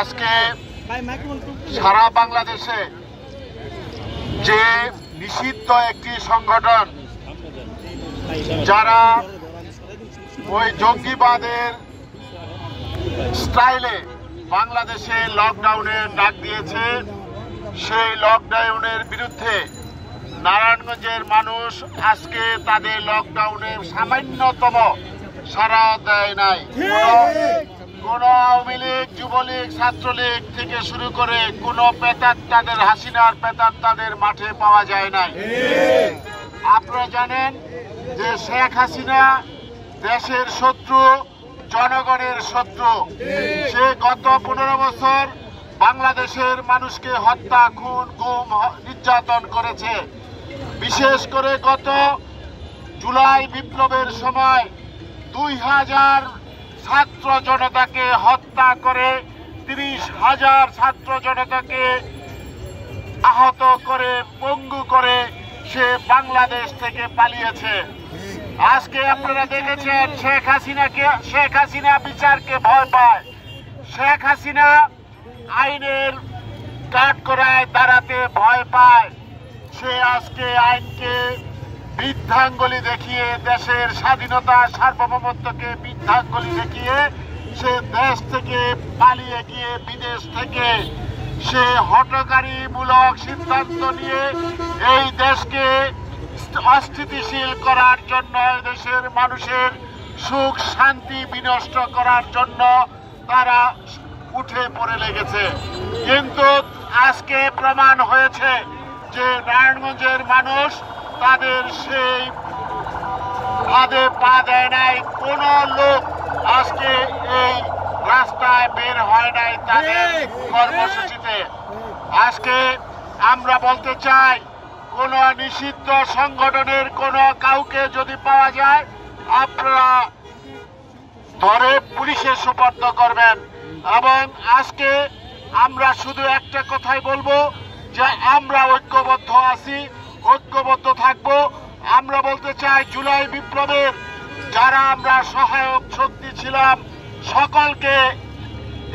আজকে সারা বাংলাদেশে যে নিষিদ্ধ একটি সংগঠন যারা ওই জঙ্গিবাদের স্টাইলে বাংলাদেশে লকডাউনের ডাক দিয়েছে, সেই লকডাউনের বিরুদ্ধে নারায়ণগঞ্জের মানুষ আজকে তাদের লকডাউনের সামান্যতম সাড়া দেয় নাই। কোন আওয়ামী লীগ, যুবলীগ, ছাত্রলীগ থেকে শুরু করে কোন পেতাত্তাদের, হাসিনার পেতাত্তাদের মাঠে পাওয়া যায় নাই। আপনারা জানেন যে শেখ হাসিনা দেশের শত্রু, জনগণের শত্রু। সে গত 15 বছর বাংলাদেশের মানুষকে হত্যা, খুন, গুম, নির্যাতন করেছে। বিশেষ করে গত জুলাই বিপ্লবের সময় 2000 ছাত্র জনতাকে হত্যা করে 30,000 ছাত্র জনতাকে আহত করে, পঙ্গু করে সে বাংলাদেশ থেকে পালিয়েছে। আজকে আপনারা দেখেছেন শেখ হাসিনা বিচারকে ভয় পায়। শেখ হাসিনা আইনের কাঠগড়ায় দাঁড়াতে ভয় পায়। সে আজকে আইনকে বৃদ্ধাঙ্গুলি দেখিয়ে, দেশের স্বাধীনতা, সার্বভৌমত্বকে বৃদ্ধাঙ্গুলি দেখিয়ে সে দেশ থেকে পালিয়ে গিয়ে বিদেশ থেকে সে হঠকারীমূলক সিদ্ধান্ত নিয়ে এই দেশকে অস্থিতিশীল করার জন্য, দেশের মানুষের সুখ শান্তি বিনষ্ট করার জন্য তারা উঠে পড়ে লেগেছে। কিন্তু আজকে প্রমাণ হয়েছে যে নারায়ণগঞ্জের মানুষ তাদের সেই ফাঁদে পা দেয় নাই। কোন লোক আজকে এই রাস্তায় বের হয় নাই তাদের কর্মসূচিতে। আজকে আমরা বলতে চাই, কোন নিষিদ্ধ সংগঠনের কোন কাউকে যদি পাওয়া যায় আপনারা ধরে পুলিশের সুপর্দ করবেন। এবং আজকে আমরা শুধু একটা কথাই বলবো যে আমরা ঐক্যবদ্ধ আছি, ঐক্যবদ্ধ থাকবো। আমরা বলতে চাই জুলাই বিপ্লবের যারা আমরা সহায়ক শক্তি ছিলাম সকলকে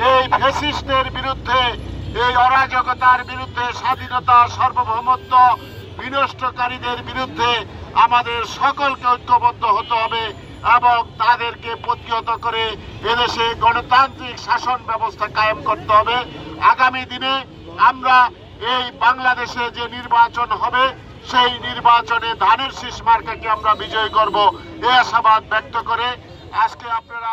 এই ফ্যাসিস্টের বিরুদ্ধে, এই অরাজকতার বিরুদ্ধে, স্বাধীনতা, সার্বভৌমত্ব বিনষ্টকারীদের বিরুদ্ধে আমাদের সকলকে ঐক্যবদ্ধ হতে হবে এবং তাদেরকে প্রতিহত করে এদেশে গণতান্ত্রিক শাসন ব্যবস্থা কায়েম করতে হবে। আগামী দিনে আমরা এই বাংলাদেশে যে নির্বাচন হবে সেই নির্বাচনে ধানের শীষ মার্কাকে আমরা বিজয় করব, এই আশাবাদ ব্যক্ত করে আজকে আপনারা